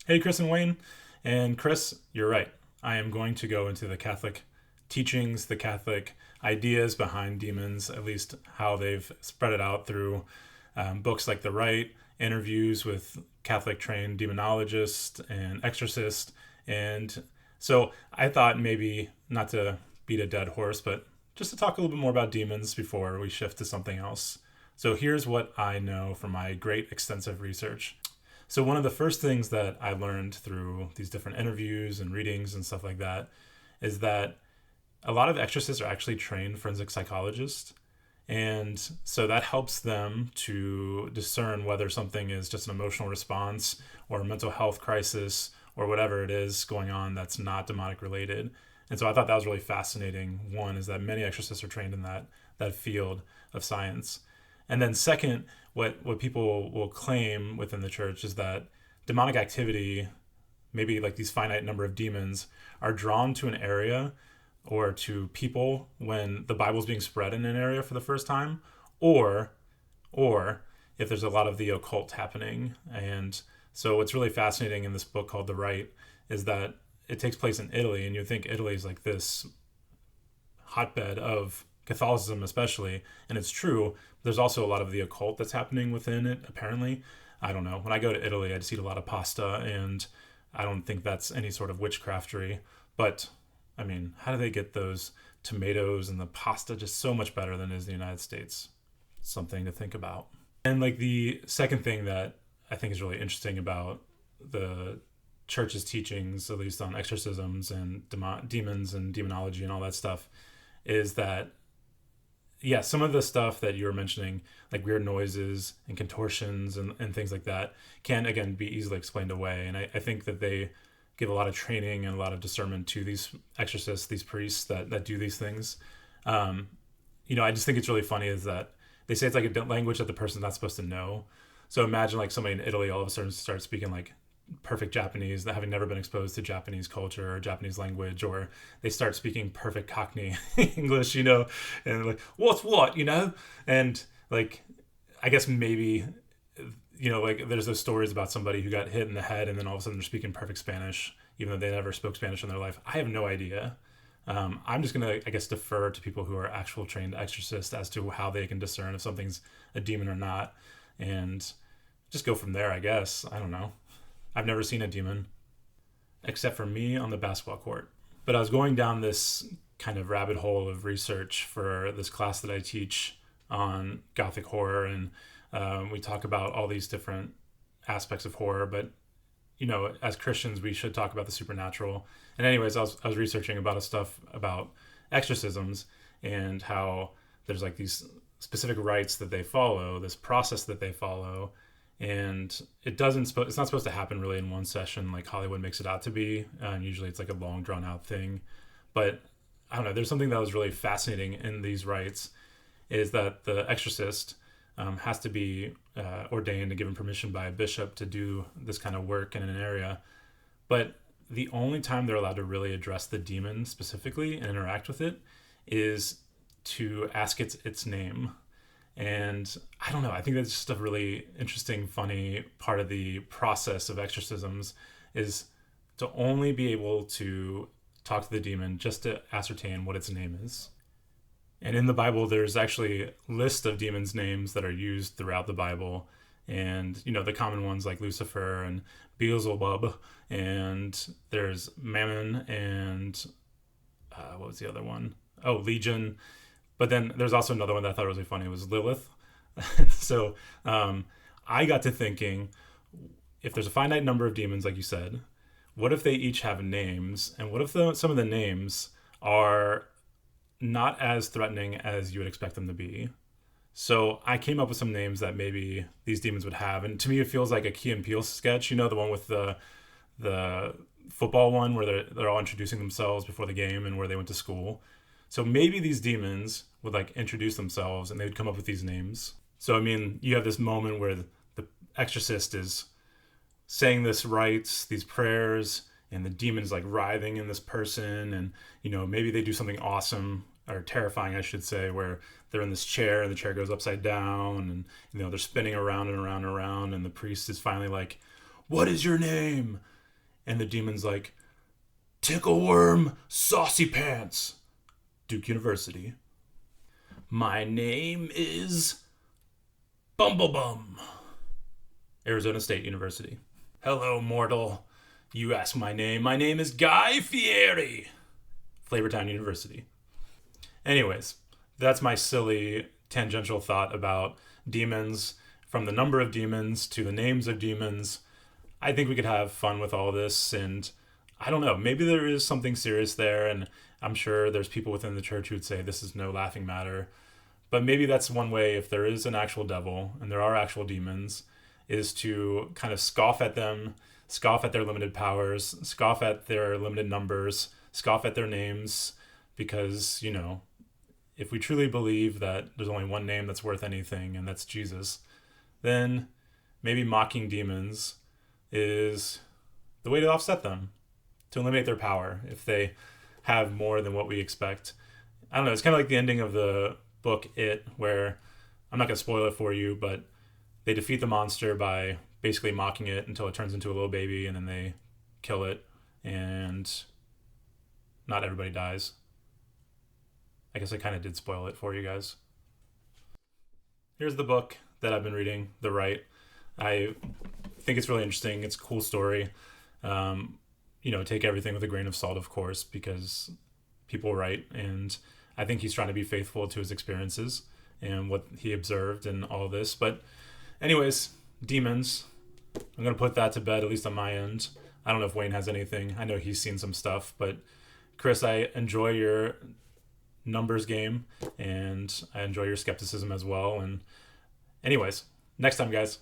Hey, Chris and Wayne. And Chris, you're right. I am going to go into the Catholic teachings, the Catholic ideas behind demons, at least how they've spread it out through books like The Rite, interviews with Catholic trained demonologists and exorcists. And so I thought maybe not to beat a dead horse, but just to talk a little bit more about demons before we shift to something else. So here's what I know from my great extensive research. So one of the first things that I learned through these different interviews and readings and stuff like that is that a lot of exorcists are actually trained forensic psychologists. And so that helps them to discern whether something is just an emotional response or a mental health crisis or whatever it is going on that's not demonic related. And so I thought that was really fascinating. One is that many exorcists are trained in that field of science. And then second, what people will claim within the church is that demonic activity, maybe like these finite number of demons, are drawn to an area or to people when the Bible's being spread in an area for the first time, or or if there's a lot of the occult happening. And so what's really fascinating in this book called The Rite is that it takes place in Italy, and you think Italy is like this hotbed of Catholicism, especially, and it's true. There's also a lot of the occult that's happening within it. Apparently, I don't know. When I go to Italy, I just eat a lot of pasta, and I don't think that's any sort of witchcraftery. But I mean, how do they get those tomatoes and the pasta just so much better than it is in the United States? Something to think about. And like the second thing that I think is really interesting about the church's teachings, at least on exorcisms and demons and demonology and all that stuff, is that yeah, some of the stuff that you were mentioning, like weird noises and contortions and things like that, can again be easily explained away. And I think that they give a lot of training and a lot of discernment to these exorcists, these priests that do these things. Um, I just think it's really funny is that they say it's like a language that the person's not supposed to know. So imagine like somebody in Italy all of a sudden starts speaking like perfect Japanese, that having never been exposed to Japanese culture or Japanese language, or they start speaking perfect Cockney English, and like, what's what. And like, I guess maybe, like there's those stories about somebody who got hit in the head and then all of a sudden they're speaking perfect Spanish, even though they never spoke Spanish in their life. I have no idea. I'm just going to, I guess, defer to people who are actual trained exorcists as to how they can discern if something's a demon or not. And just go from there, I guess. I don't know. I've never seen a demon except for me on the basketball court. But I was going down this kind of rabbit hole of research for this class that I teach on Gothic horror, and we talk about all these different aspects of horror. But as Christians, we should talk about the supernatural. And anyways, I was researching about stuff about exorcisms and how there's like these specific rites that they follow, this process that they follow, and it's not supposed to happen really in one session like Hollywood makes it out to be. Usually it's like a long drawn out thing, but I don't know, there's something that was really fascinating in these rites is that the exorcist has to be ordained and given permission by a bishop to do this kind of work in an area, but the only time they're allowed to really address the demon specifically and interact with it is to ask its name. And I don't know, I think that's just a really interesting, funny part of the process of exorcisms is to only be able to talk to the demon just to ascertain what its name is. And in the Bible, there's actually a list of demons' names that are used throughout the Bible. And, the common ones like Lucifer and Beelzebub, and there's Mammon and what was the other one? Oh, Legion. But then there's also another one that I thought was really funny. It was Lilith. So I got to thinking, if there's a finite number of demons, like you said, what if they each have names? And what if some of the names are not as threatening as you would expect them to be? So I came up with some names that maybe these demons would have. And to me, it feels like a Key and Peele sketch, the one with the football one where they're all introducing themselves before the game and where they went to school. So maybe these demons would like introduce themselves and they would come up with these names. So, I mean, you have this moment where the exorcist is saying this rites, these prayers, and the demon is like writhing in this person. And, maybe they do something awesome or terrifying, I should say, where they're in this chair and the chair goes upside down and, they're spinning around and around and around. And the priest is finally like, what is your name? And the demon's like, tickle worm, saucy pants, Duke University. My name is Bumblebum, Arizona State University. Hello, mortal. You ask my name. My name is Guy Fieri, Flavortown University. Anyways, that's my silly tangential thought about demons, from the number of demons to the names of demons. I think we could have fun with all this, and I don't know, maybe there is something serious there, and I'm sure there's people within the church who would say this is no laughing matter. But maybe that's one way, if there is an actual devil and there are actual demons, is to kind of scoff at them, scoff at their limited powers, scoff at their limited numbers, scoff at their names, because, you know, if we truly believe that there's only one name that's worth anything, and that's Jesus, then maybe mocking demons is the way to offset them, to eliminate their power if they have more than what we expect. I don't know, it's kind of like the ending of the book It, where, I'm not going to spoil it for you, but they defeat the monster by basically mocking it until it turns into a little baby, and then they kill it, and not everybody dies. I guess I kind of did spoil it for you guys. Here's the book that I've been reading, The Rite. I think it's really interesting. It's a cool story. Take everything with a grain of salt, of course, because people write, and I think he's trying to be faithful to his experiences and what he observed and all this. But anyways, demons. I'm going to put that to bed, at least on my end. I don't know if Wayne has anything. I know he's seen some stuff, but Chris, I enjoy your numbers game, and I enjoy your skepticism as well. And anyways, next time, guys.